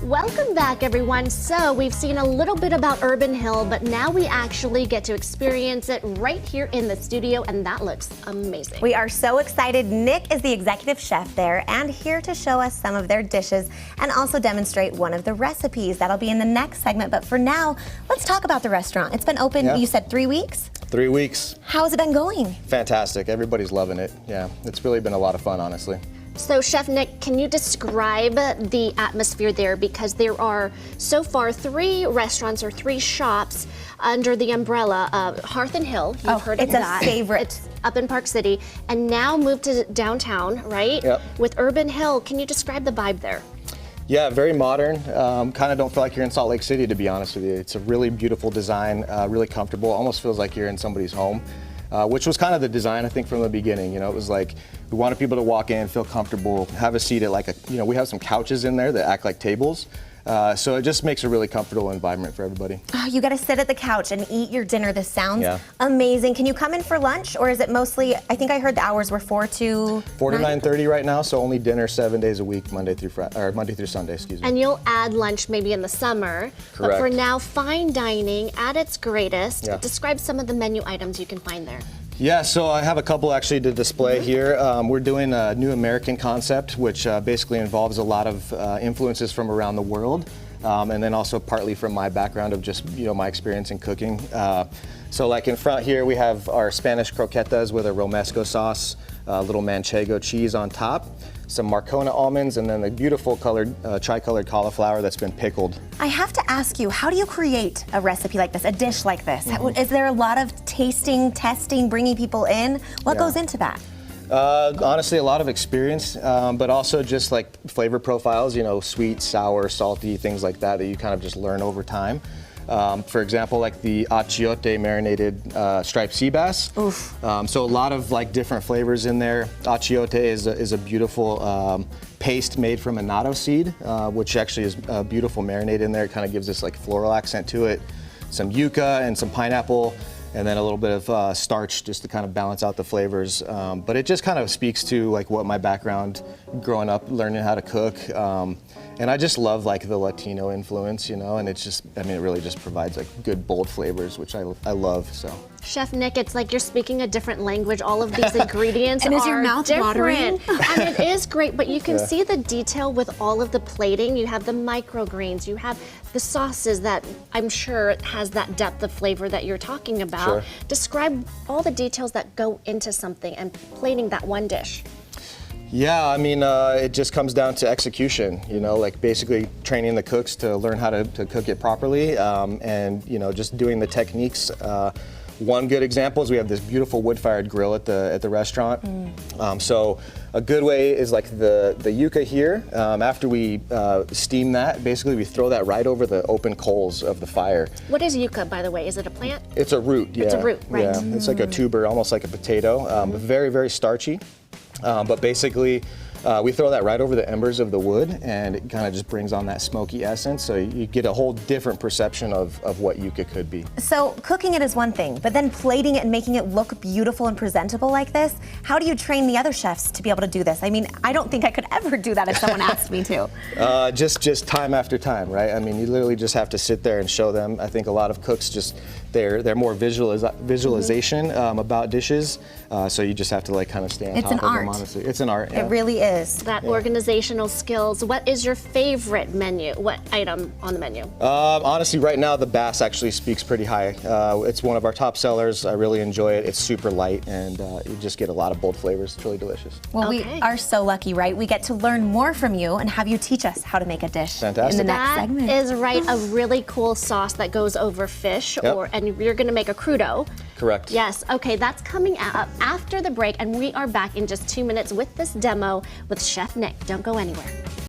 Welcome back, everyone. So we've seen a little bit about Urban Hill, but now we actually get to experience it right here in the studio, and that looks amazing. We are so excited. Nick is the executive chef there and here to show us some of their dishes and also demonstrate one of the recipes. That'll be in the next segment, but for now, let's talk about the restaurant. It's been open, you said 3 weeks? 3 weeks. How has it been going? Fantastic. Everybody's loving it. Yeah, it's really been a lot of fun, honestly. So Chef Nick, can you describe the atmosphere there? Because there are so far 3 restaurants or 3 shops under the umbrella of Hearth and Hill. You've heard of that. It's a favorite. It's up in Park City and now moved to downtown, right? Yep. With Urban Hill. Can you describe the vibe there? Yeah, very modern. Kind of don't feel like you're in Salt Lake City, to be honest with you. It's a really beautiful design, really comfortable. Almost feels like you're in somebody's home. Which was kind of the design, I think, from the beginning. You know, it was like we wanted people to walk in, feel comfortable, have a seat at like a, we have some couches in there that act like tables. So it just makes a really comfortable environment for everybody. Oh, you got to sit at the couch and eat your dinner. This sounds amazing. Can you come in for lunch, or is it mostly? I think I heard the hours were 4 to 9:30 right now. So only dinner 7 days a week, Monday through Sunday. Excuse me. And you'll add lunch maybe in the summer. Correct. But for now, fine dining at its greatest. Yeah. Describe some of the menu items you can find there. Yeah, so I have a couple actually to display here. We're doing a new American concept, which basically involves a lot of influences from around the world, and then also partly from my background of just my experience in cooking. So like in front here, we have our Spanish croquetas with a romesco sauce, a little manchego cheese on top, some Marcona almonds, and then the beautiful colored, tri-colored cauliflower that's been pickled. I have to ask you, how do you create a recipe like this, a dish like this? Is there a lot of tasting, testing, bringing people in? What goes into that? Honestly, a lot of experience, but also just like flavor profiles, sweet, sour, salty, things like that you kind of just learn over time. For example, like the achiote marinated striped sea bass. Oof. So a lot of like different flavors in there. Achiote is a beautiful paste made from annatto seed, which actually is a beautiful marinade in there. It kind of gives this like floral accent to it. Some yuca and some pineapple, and then a little bit of starch just to kind of balance out the flavors. But it just kind of speaks to like what my background growing up, learning how to cook. And I just love like the Latino influence, and it's just, it really just provides like good, bold flavors, which I love, so. Chef Nick, it's like you're speaking a different language. All of these ingredients and are is your mouth different. Watering? And it is great, but you can see the detail with all of the plating. You have the microgreens, you have the sauces that I'm sure has that depth of flavor that you're talking about. Sure. Describe all the details that go into something and plating that one dish. Yeah, it just comes down to execution, like basically training the cooks to learn how to cook it properly, and, just doing the techniques. One good example is we have this beautiful wood-fired grill at the restaurant. So a good way is like the yuca here. After we steam that, basically we throw that right over the open coals of the fire. What is yuca, by the way? Is it a plant? It's a root, yeah. It's a root, right. Yeah, it's like a tuber, almost like a potato, very, very starchy. But basically, we throw that right over the embers of the wood, and it kind of just brings on that smoky essence, so you get a whole different perception of what yuca could be. So cooking it is one thing, but then plating it and making it look beautiful and presentable like this, how do you train the other chefs to be able to do this? I don't think I could ever do that if someone asked me to. Just time after time, right? You literally just have to sit there and show them. I think a lot of cooks they're more visualization about dishes, so you just have to like kind of stay on top of them, honestly. It's an art. It really is. That organizational skills. What is your favorite menu? What item on the menu? Honestly, right now the bass actually speaks pretty high. It's one of our top sellers. I really enjoy it. It's super light, and you just get a lot of bold flavors. It's really delicious. Well, we are so lucky, right? We get to learn more from you and have you teach us how to make a dish in the next segment. That is right, a really cool sauce that goes over fish, and you're going to make a crudo. Correct. Yes. Okay, that's coming up after the break, and we are back in just 2 minutes with this demo with Chef Nick. Don't go anywhere.